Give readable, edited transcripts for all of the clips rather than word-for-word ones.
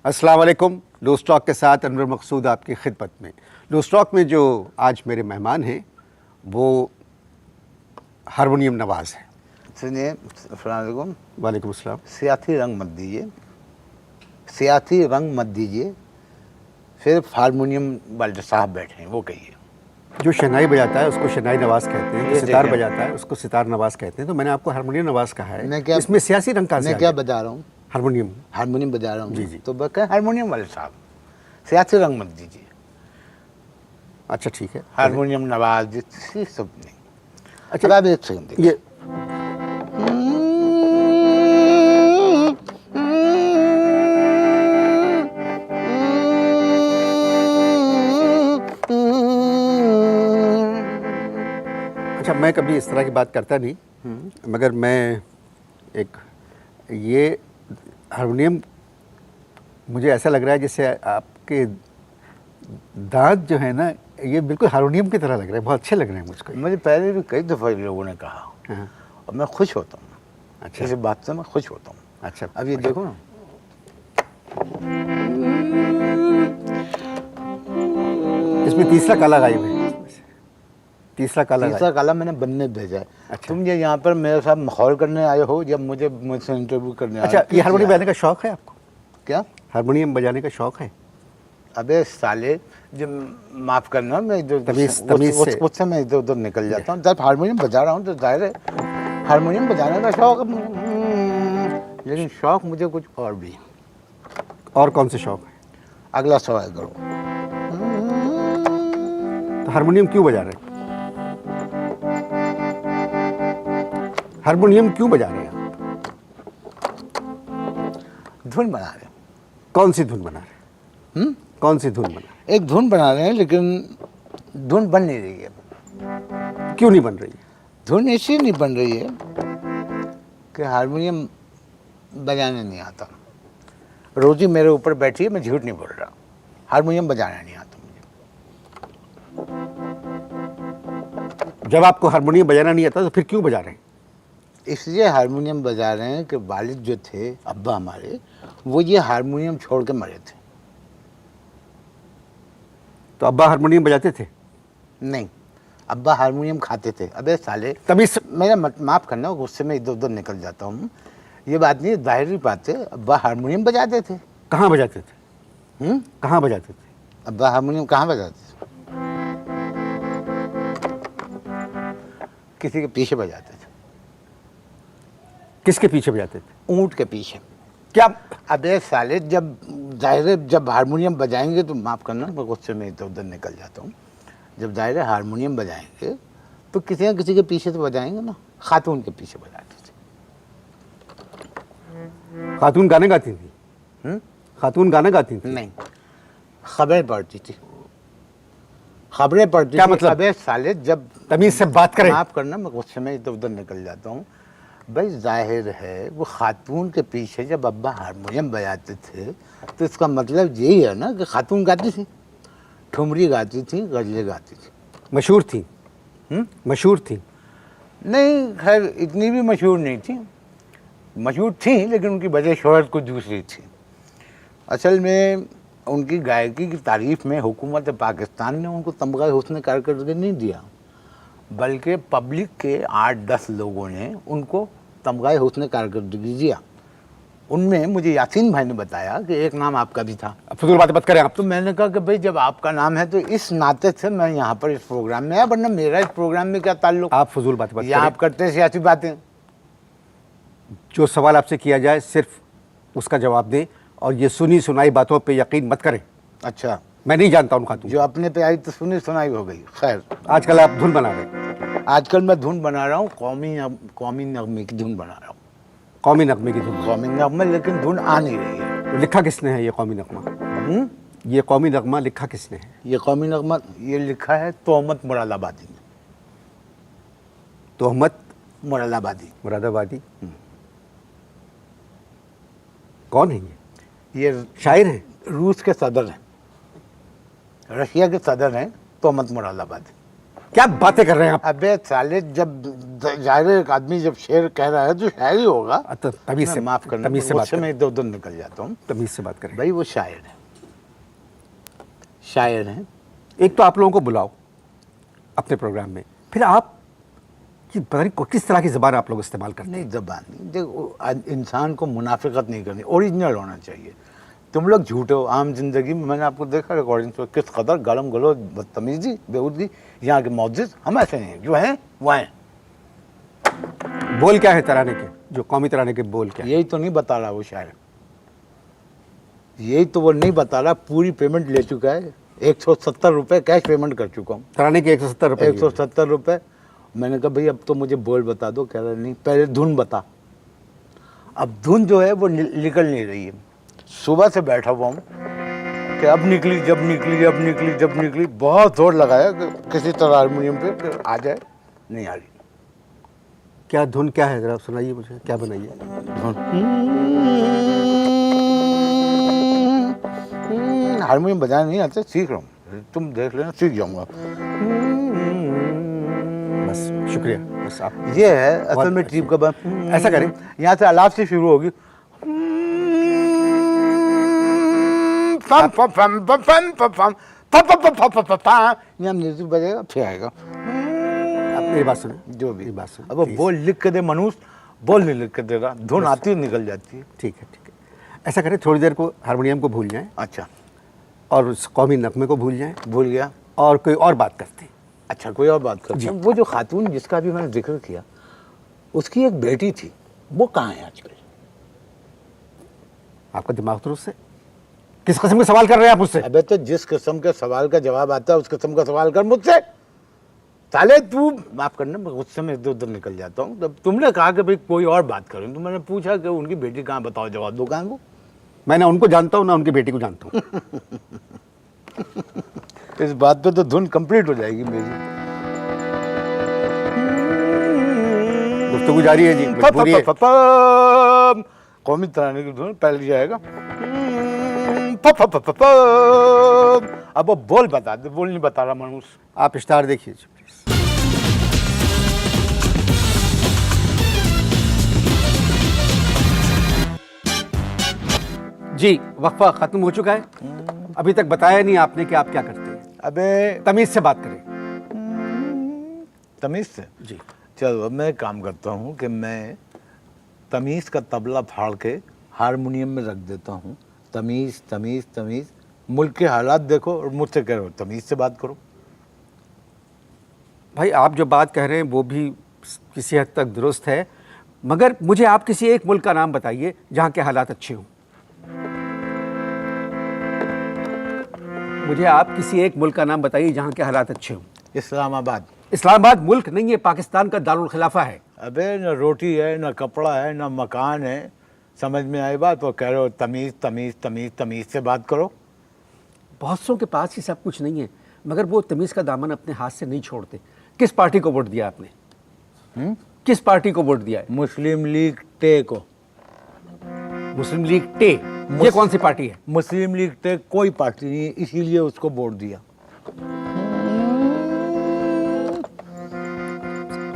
अस्सलाम वालेकुम। Loose talk के साथ अनवर मकसूद आपकी खिदमत में। लूज़ टॉक में जो आज मेरे मेहमान हैं वो हारमोनियम नवाज़ हैं। सुनिए, अस्सलाम वालेकुम। वालेकुम अस्सलाम। सियासी रंग मत दीजिए, सियासी रंग मत दीजिए। सिर्फ हारमोनियम वाले साहब बैठे हैं, वो कहिए। जो शहनाई बजाता है उसको शहनाई नवाज़ कहते हैं, ये जो सितार देखिए। बजाता है उसको सितार नवाज़ कहते हैं। तो मैंने आपको हारमोनियम नवाज़ कहा है, मैं क्या इसमें सियासी रंग कहाँ से मैं आ क्या गया? बजा रहा हूँ? हारमोनियम। हारमोनियम बजा रहा हूँ। जी, जी। तो बस हारमोनियम वाले साहब, सियासी रंग मत दीजिए। अच्छा ठीक है। हारमोनियम नवाज ये सब नहीं। अच्छा, अब आप एक सेकंड देखिए। ये अच्छा, मैं कभी इस तरह की बात करता नहीं, मगर मैं एक ये हारमोनियम मुझे ऐसा लग रहा है जैसे आपके दांत जो है ना ये बिल्कुल हारमोनियम की तरह लग रहे हैं, बहुत अच्छे लग रहे हैं मुझको। मुझे पहले भी कई दफ़ा लोगों ने कहा हाँ, और मैं खुश होता हूँ। अच्छा इस बात से मैं खुश होता हूँ। अच्छा। अब ये देखो ना, इसमें तीसरा काला गायब है, तीसरा काला तीसरा गायब। काला मैंने बनने भेजा है। अच्छा। तुम ये यहाँ पर मेरे साथ माहौल करने आए हो, जब मुझसे इंटरव्यू करने आए हो। अच्छा, ये किस हारमोनियम लिए बजाने का शौक है आपको? क्या? हारमोनियम बजाने का शौक है? अबे साले, जब माफ करना, मैं तमीज़ से। उससे मैं इधर उधर निकल जाता हूँ। जब हारमोनियम बजा रहा हूँ तो जाहिर है हारमोनियम बजाने का शौक है मुझे। लेकिन शौक मुझे कुछ और भी है। और कौन से शौक है? अगला सवाल करो। तो हारमोनियम क्यों बजा रहे हैं? हारमोनियम क्यों बजा रहे हैं आप? धुन बना रहे हैं। कौन सी धुन बना रहे हैं? कौन सी धुन बना रहे एक धुन बना रहे हैं, लेकिन धुन बन नहीं रही है। हैं? क्यों नहीं बन रही है? धुन इसलिए नहीं बन रही है कि हारमोनियम बजाने नहीं आता। रोजी मेरे ऊपर बैठी है, मैं झूठ नहीं बोल रहा। हारमोनियम बजाना नहीं आता मुझे। जब आपको हारमोनियम बजाना नहीं आता तो फिर क्यों बजा रहे हैं? इसलिए हारमोनियम बजा रहे हैं कि वालिद जो थे, अब्बा हमारे, वो ये हारमोनियम छोड़ के मरे थे। तो अब्बा हारमोनियम बजाते थे? नहीं, अब्बा हारमोनियम खाते थे। अबे साले, तभी मेरा माफ़ करना, गुस्से में इधर उधर निकल जाता हूँ। ये बात नहीं, जाहिर बात है, अब्बा हारमोनियम बजाते थे। कहाँ बजाते थे? कहाँ बजाते थे? अब्बा हारमोनियम कहाँ बजाते थे? किसी के पीछे बजाते थे। किसके पीछे बजाते थे? ऊँट के पीछे। क्या? अबे साले, जब जाहिर है जब हारमोनियम बजाएंगे तो माफ़ करना, मैं गुस्से में इधर उधर निकल जाता हूँ। जब जाहिर है हारमोनियम बजाएंगे तो किसी न किसी के पीछे तो बजाएंगे ना। खातून के पीछे बजाते थे। खातून गाने गाती थी? खातून गाना गाती थी? नहीं, खबरें पढ़ती थी। खबरें पढ़ती क्या थी। मतलब? अबे साले, जब तमीज़ से बात करें। माफ़ करना, मैं गुस्से में इधर उधर निकल जाता हूँ। भाई जाहिर है वो खातून के पीछे जब अब्बा हारमोनियम बजाते थे तो इसका मतलब यही है ना कि खातून गाती थी, ठुमरी गाती थी, गज़लें गाती थी। मशहूर थी? मशहूर थी? नहीं, खैर इतनी भी मशहूर नहीं थी। मशहूर थी, लेकिन उनकी वजह शोहरत कुछ दूसरी थी। असल में उनकी गायकी की तारीफ़ में हुकूमत पाकिस्तान ने उनको तमगा हुस्न कारकर्दगी नहीं दिया, बल्कि पब्लिक के 8-10 लोगों ने उनको तमगा हुस्न कारकर्दगी दिया। उनमें मुझे यासीन भाई ने बताया कि एक नाम आपका भी था। अब फजूल बातें मत करें आप। तो मैंने कहा कि भाई जब आपका नाम है तो इस नाते से मैं यहाँ पर इस प्रोग्राम में आया, वरना मेरा इस प्रोग्राम में क्या ताल्लुक। आप फजूल बातें मत या करें। आप करते हैं सियासी बातें। जो सवाल आपसे किया जाए सिर्फ उसका जवाब दें और ये सुनी सुनाई बातों पे यकीन मत करें। अच्छा, मैं नहीं जानता उन खातून जो अपने पे आई तो सुनी सुनाई हो गई। खैर, आजकल आप धुन बना रहे हैं। आजकल मैं धुन बना रहा हूँ, कौमी नगमे की धुन बना रहा हूँ। कौमी नगमे की धुन? कौमी नगमे, लेकिन धुन आ नहीं रही है। तो लिखा किसने है ये कौमी नगमा? ये कौमी नगमा लिखा किसने है? ये कौमी नगमा ये लिखा है तोहमत मुरादाबादी ने। तोहमत मुरादाबादी। मुरादाबादी? कौन है ये? ये शायर है? रूस के सदर हैं, रशिया के सदर हैं, तोहमत मुरादाबादी। क्या बातें कर रहे हैं आप? अबे साले, जब जाहिर है एक आदमी जब शेर कह रहा है तो शायर ही होगा। तो तमीज से माफ करना, तमीज से बात उससे मैं करें, इधर उधर निकल जाता हूँ। तमीज से बात करें। भाई वो शायर है, शायर है। एक तो आप लोगों को बुलाओ अपने प्रोग्राम में, फिर आप कि पता नहीं किस तरह की ज़बान आप लोग इस्तेमाल करते हैं। नहीं, जबान नहीं, देखो इंसान को मुनाफिकत नहीं करनी, ओरिजिनल होना चाहिए। तुम लोग झूठे हो आम जिंदगी में, मैंने आपको देखा रिकॉर्डिंग पे किस कदर गलम गलो बदतमीजी बेहूदगी यहाँ के मौजिज, हम ऐसे नहीं हैं, जो हैं वो हैं। बोल क्या है तराने के, जो कौमी तराने के बोल क्या है? यही तो नहीं बता रहा वो शायर, यही तो वो नहीं बता रहा। पूरी पेमेंट ले चुका है, 170 रुपये कैश पेमेंट कर चुका हूँ। तराने के 170 रुपये। 170 रुपये। मैंने कहा भाई अब तो मुझे बोल बता दो, कह रहा नहीं पहले धुन बता। अब धुन जो है वो निकल नहीं रही है। सुबह से बैठा हुआ हूँ कि अब निकली, जब निकली, अब निकली, जब निकली। बहुत जोर लगाया कि किसी तरह हारमोनियम पे कि आ जाए, नहीं आ रही। क्या धुन क्या है, जरा सुनाइए मुझे, क्या बनाइए? हारमोनियम बजाना नहीं आता, सीख रहा हूँ, तुम देख लेना, सीख जाऊंगा। बस शुक्रिया, बस आप ये है असल में ट्रिप का ऐसा करें, यहाँ से अलाप से शुरू होगी। पम पम पम पम पम पम पम पम पम पम पम, यहाँ म्यूजिक बजेगा, फिर आएगा। आप मेरी बात सुने, जो भी बात सुने। अब वो बोल लिख के दे मनुष्य, बोल नहीं लिख के दे रहा, धुन आती है निकल जाती है। ठीक है, ठीक है। ऐसा करें, थोड़ी देर को हारमोनियम को भूल जाएं अच्छा, और उस कौमी नगमे को भूल जाएं भूल गया। और कोई और बात करते हैं। अच्छा, कोई और बात करते हैं। वो जो खातून जिसका भी मैंने जिक्र किया, उसकी एक बेटी थी, वो कहाँ है आजकल? आपका दिमाग दुरुस्त है? किस किस्म के सवाल कर रहे हैं आप मुझसे? अबे तो जिस किस्म के सवाल का जवाब आता है उस किस्म का सवाल कर मुझसे। साले तू, माफ करना, मैं गुस्से में इधर उधर निकल जाता हूँ। जब तुमने कहा कि भाई कोई और बात करें, तो मैंने पूछा कि उनकी बेटी कहाँ, बताओ, जवाब दो कहाँ को। मैं ना उनको जानता हूँ ना उनकी बेटी को जानता हूँ। इस बात पे तो धुन कंप्लीट हो जाएगी मेरी। गुफ्तगू जारी है जी, मजबूरी है। कौमी तराने की धुन पहले जाएगा। अब वो बोल बता दे, बोल नहीं बता रहा मनुष्य। आप स्टार देखिए जी, प्लीज। जी, वक्फा खत्म हो चुका है। अभी तक बताया नहीं आपने कि आप क्या करते हैं। अबे तमीज से बात करें। तमीज से जी, चलो, अब मैं काम करता हूँ कि मैं तमीज का तबला फाड़ के हारमोनियम में रख देता हूँ। तमीज तमीज तमीज, मुल्क के हालात देखो और मुझसे कह रहे हो तमीज से बात करो। भाई आप जो बात कह रहे हैं वो भी किसी हद तक दुरुस्त है, मगर मुझे आप किसी एक मुल्क का नाम बताइए जहाँ के हालात अच्छे हों। मुझे आप किसी एक मुल्क का नाम बताइए जहाँ के हालात अच्छे हों। इस्लामाबाद। इस्लामाबाद मुल्क नहीं है, पाकिस्तान का दारुल खिलाफा है। अबे न रोटी है, न कपड़ा है, न मकान है, समझ में आई बात? वो कह रहे हो तमीज़ तमीज़ तमीज़, तमीज़ से बात करो। बहुत सौ के पास ही सब कुछ नहीं है, मगर वो तमीज़ का दामन अपने हाथ से नहीं छोड़ते। किस पार्टी को वोट दिया आपने? किस पार्टी को वोट दिया है? मुस्लिम लीग टे को। मुस्लिम लीग टे, ये कौन सी पार्टी है? मुस्लिम लीग टे कोई पार्टी नहीं है, इसीलिए उसको वोट दिया।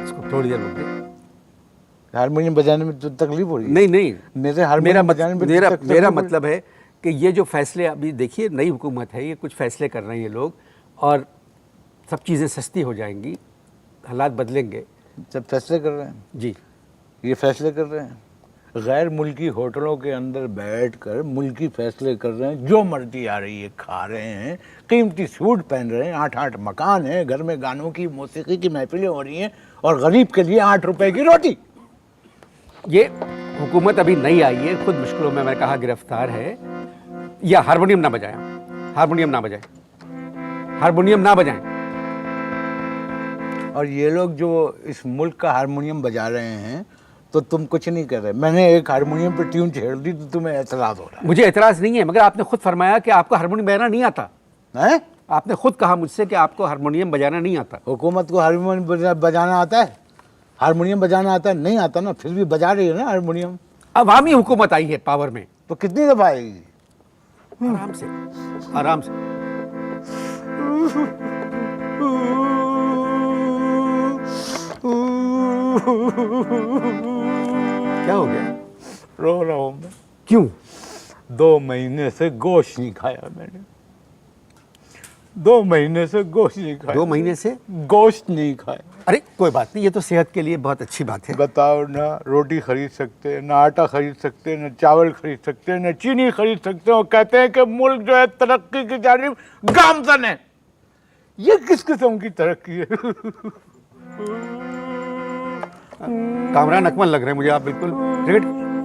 इसको थोड़ी देर रुक। हारमोनियम बजाने में तो तकलीफ हो रही है? नहीं नहीं, मेरे हारमोनियम बजाने में मेरा मतलब है कि ये जो फैसले अभी देखिए, नई हुकूमत है, ये कुछ फैसले कर रहे हैं ये लोग, और सब चीज़ें सस्ती हो जाएंगी, हालात बदलेंगे। सब फैसले कर रहे हैं जी, ये फैसले कर रहे हैं, गैर मुल्की होटलों के अंदर बैठकर मुल्की फैसले कर रहे हैं। जो मर्जी आ रही है खा रहे हैं, कीमती सूट पहन रहे हैं, 8-8 मकान है, घर में गानों की मौसीकी की महफिलें हो रही हैं, और गरीब के लिए 8 रुपए की रोटी। ये हुकूमत अभी नई आई है, खुद मुश्किलों में, मैंने कहा, गिरफ्तार है। या हारमोनियम ना बजाएं, हारमोनियम ना बजाएं, हारमोनियम ना बजाएं। और ये लोग जो इस मुल्क का हारमोनियम बजा रहे हैं तो तुम कुछ नहीं कर रहे। मैंने एक हारमोनियम पर ट्यून छेड़ दी तो तुम्हें एतराज़ हो रहा है। मुझे एतराज़ नहीं है, मगर आपने खुद फरमाया कि आपको हारमोनियम बजाना नहीं आता है? आपने खुद कहा मुझसे कि आपको हारमोनियम बजाना नहीं आता। हुकूमत को हारमोनियम बजाना आता है? हारमोनियम बजाना आता है? नहीं आता ना, फिर भी बजा रही है ना हारमोनियम। अवामी हुकूमत आई है पावर में, तो कितनी दफा आएगी? आराम से, आराम से। क्या हो गया? रो रहा हूँ मैं। क्यों? 2 महीने से गोश्त नहीं खाया मैंने। 2 महीने से गोश्त नहीं खाया। 2 महीने से गोश्त नहीं खाया। अरे कोई बात नहीं, ये तो सेहत के लिए बहुत अच्छी बात है। बताओ ना, रोटी खरीद सकते हैं, ना आटा खरीद सकते हैं, ना चावल खरीद सकते हैं, ना चीनी खरीद सकते हैं, और कहते हैं कि मुल्क जो है तरक्की की जानिब गामजन है। ये किस किस्म की तरक्की है? कामरान अकमल लग रहे हैं मुझे आप, बिल्कुल क्रिकेट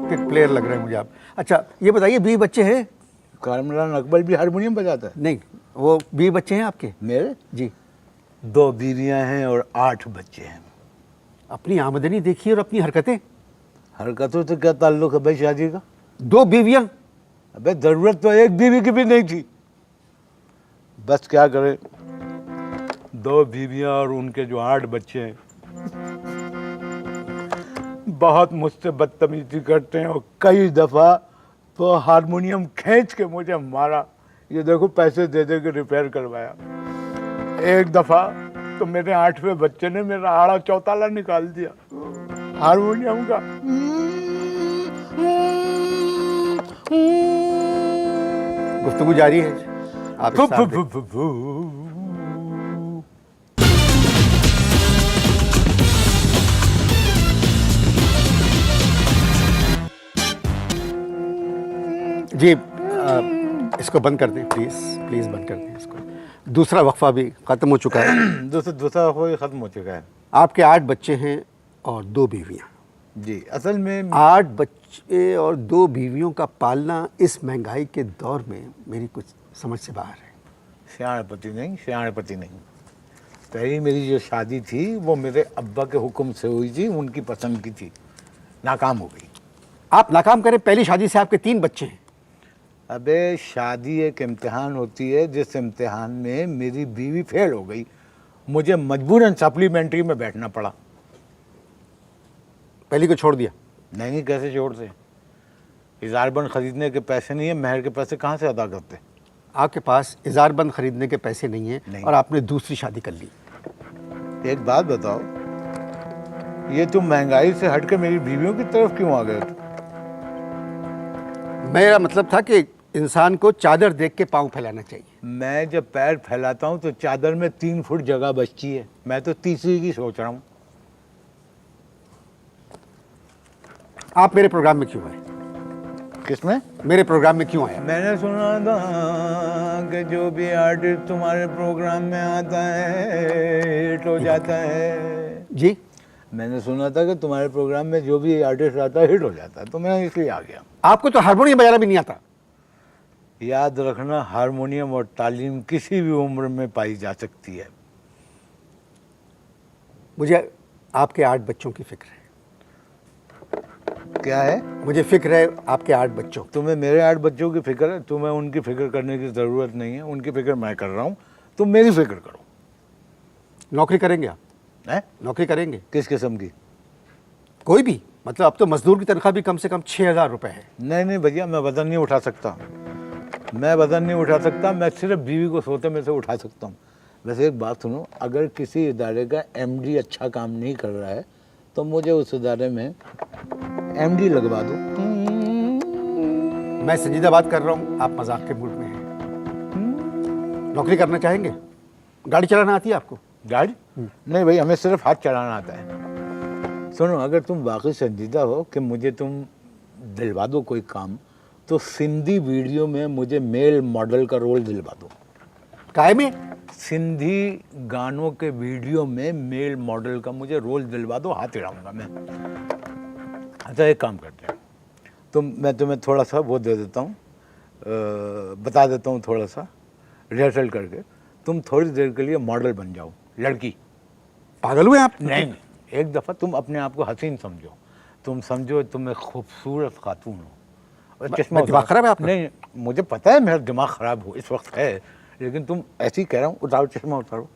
के प्लेयर लग रहे हैं मुझे आप। अच्छा ये बताइए, 20 बच्चे हैं? कामरान अकबर भी हारमोनियम बजाता है। नहीं, वो 20 बच्चे हैं आपके? मेरे जी। 2 बीवियां हैं और 8 बच्चे हैं। अपनी आमदनी देखिए और अपनी हरकतें। हरकतों से क्या ताल्लुक है भाई शादी का? 2 बीवियां। अबे जरूरत तो एक बीवी की भी नहीं थी। बस क्या करे, 2 बीवियां और उनके जो 8 बच्चे हैं बहुत मुझसे बदतमीजी करते हैं, और कई दफा तो हारमोनियम खींच के मुझे मारा। ये देखो पैसे दे दे के रिपेयर करवाया। एक दफा तो मेरे 8वें बच्चे ने मेरा आड़ा चौताला निकाल दिया हारमोनियम का। गुफ्तगू जारी है आप इस साथ देख- जी इसको बंद कर दें प्लीज़, प्लीज़ बंद कर दें इसको। दूसरा वक्फा भी ख़त्म हो चुका है। दूसरा कोई खत्म हो चुका है। आपके 8 बच्चे हैं और 2 बीवियां। जी, असल में 8 बच्चे और 2 बीवियों का पालना इस महंगाई के दौर में मेरी कुछ समझ से बाहर है। सियाणपति नहीं। पहली मेरी जो शादी थी वो मेरे अब्बा के हुक्म से हुई थी, उनकी पसंद की थी, नाकाम हो गई। आप नाकाम करें, पहली शादी से आपके 3 बच्चे हैं। अबे शादी एक इम्तिहान होती है, जिस इम्तिहान में मेरी बीवी फेल हो गई, मुझे मजबूरन सप्लीमेंट्री में बैठना पड़ा। पहली को छोड़ दिया? नहीं, कैसे छोड़ दे? इजारबंद खरीदने के पैसे नहीं है, महर के पैसे कहाँ से अदा करते? आपके पास इजारबंद खरीदने के पैसे नहीं हैं नहीं। और आपने दूसरी शादी कर ली। एक बात बताओ, ये तुम महंगाई से हटकर मेरी बीवियों की तरफ क्यों आ गए? मेरा मतलब था कि इंसान को चादर देख के पांव फैलाना चाहिए। मैं जब पैर फैलाता हूँ तो चादर में 3 फुट जगह बचती है। मैं तो तीसरी की सोच रहा हूँ। आप मेरे प्रोग्राम में क्यों आए? किसमें? मेरे प्रोग्राम में क्यों आया? मैंने सुना था कि जो भी आर्टिस्ट तुम्हारे प्रोग्राम में आता है हिट हो जाता है। जी, मैंने सुना था कि तुम्हारे प्रोग्राम में जो भी आर्टिस्ट आता है हिट हो जाता है, तो मैं इसलिए आ गया। आपको तो हारमोनियम बजाना भी नहीं आता। याद रखना, हारमोनियम और तालीम किसी भी उम्र में पाई जा सकती है। मुझे आपके 8 बच्चों की फिक्र है। क्या है? मुझे फिक्र है आपके 8 बच्चों। तुम्हें मेरे 8 बच्चों की फिक्र है? तुम्हें उनकी फिक्र करने की ज़रूरत नहीं है, उनकी फिक्र मैं कर रहा हूँ, तुम मेरी फिक्र करो। नौकरी करेंगे आप? हैं? नौकरी करेंगे? किस किस्म की? कोई भी, मतलब अब तो मजदूर की तनख्वाह भी कम से कम 6,000 रुपए है। नहीं भैया, मैं वजन नहीं उठा सकता। मैं वजन नहीं उठा सकता, मैं सिर्फ बीवी को सोते में से उठा सकता हूँ। वैसे एक बात सुनो, अगर किसी इदारे का एमडी अच्छा काम नहीं कर रहा है तो मुझे उस इदारे में एमडी लगवा दो। मैं संजीदा बात कर रहा हूँ, आप मजाक के मूड में हैं। नौकरी करना चाहेंगे? गाड़ी चलाना आती है आपको? गाड़ी? नहीं भाई, हमें सिर्फ हाथ चलाना आता है। सुनो, अगर तुम वाकई संजीदा हो कि मुझे तुम दिलवा दो कोई काम, तो सिंधी वीडियो में मुझे मेल मॉडल का रोल दिलवा दो। काय में? सिंधी गानों के वीडियो में मेल मॉडल का मुझे रोल दिलवा दो, हाथ हिलाऊंगा मैं। अच्छा, एक काम करते हैं, मैं तुम्हें थोड़ा सा वो दे देता हूँ, बता देता हूँ थोड़ा सा रिहर्सल करके। तुम थोड़ी देर के लिए मॉडल बन जाओ, लड़की। पागल हुए आप? नहीं, एक दफ़ा तुम अपने आप को हसीन समझो। तुम समझो तुम एक खूबसूरत खातून हो। और चश्मा दिमाग खराब है आपका? नहीं, मुझे पता है मेरा दिमाग खराब हो इस वक्त है, लेकिन तुम ऐसे ही कह रहा हूँ। उतारो चश्मा, उतारो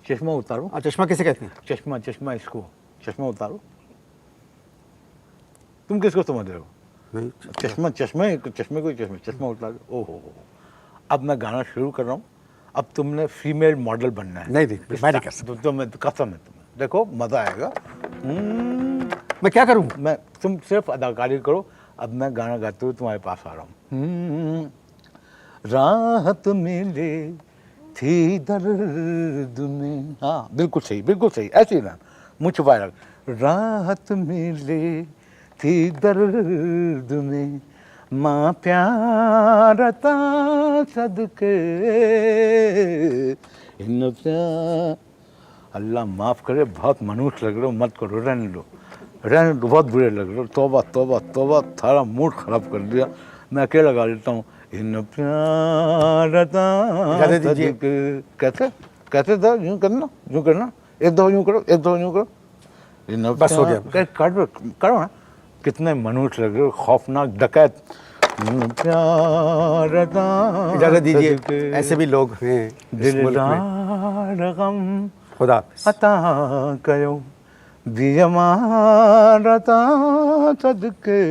चश्मा, उतारो। चश्मा किसे कहते हैं? चश्मा, चश्मा, इसको चश्मा उतारो। तुम किसको समझ रहे हो? नहीं, चश्मा, चश्मे को चश्मे, चश्मा उतारो। ओहो, अब मैं गाना शुरू कर रहा हूँ। अब तुमने फीमेल मॉडल बनना है। नहीं, मैं नहीं कर सकता। तो मैं कसम है तुम्हें, देखो मज़ा आएगा। मैं क्या करूं? मैं, तुम सिर्फ अदाकारी करो, अब मैं गाना गाते हुए तुम्हारे पास आ रहा हूँ। राहत मिले थी दर्द में, हाँ बिल्कुल सही, ऐसे ही ना, मुँह छुपाए रख। राहत मिले थी दर्द में, माँ प्यारता सदके इन प्यार। अल्लाह माफ़ करे, बहुत मनुष्य लग रहे हो, मत करो, रहने दो, बहुत बुरे लग रहे हो। तौबा तौबा तौबा, थारा मूड खराब कर दिया। मैं अकेला गा लेता हूँ। इन प्यारता इजाज़त दीजिए। कैसे कैसे था, यूँ करना, एक दो यूँ करो, इन बस हो गया। करो ना। कितने मनुष्य लग रहे हो, खौफनाक डकैत। इन प्यारता इजाज़त दीजिए, ऐसे भी लोग हैं इस मुल्क में। दिलदार गम खुदा हाफ़िज़। अता कयो दियमारता सदके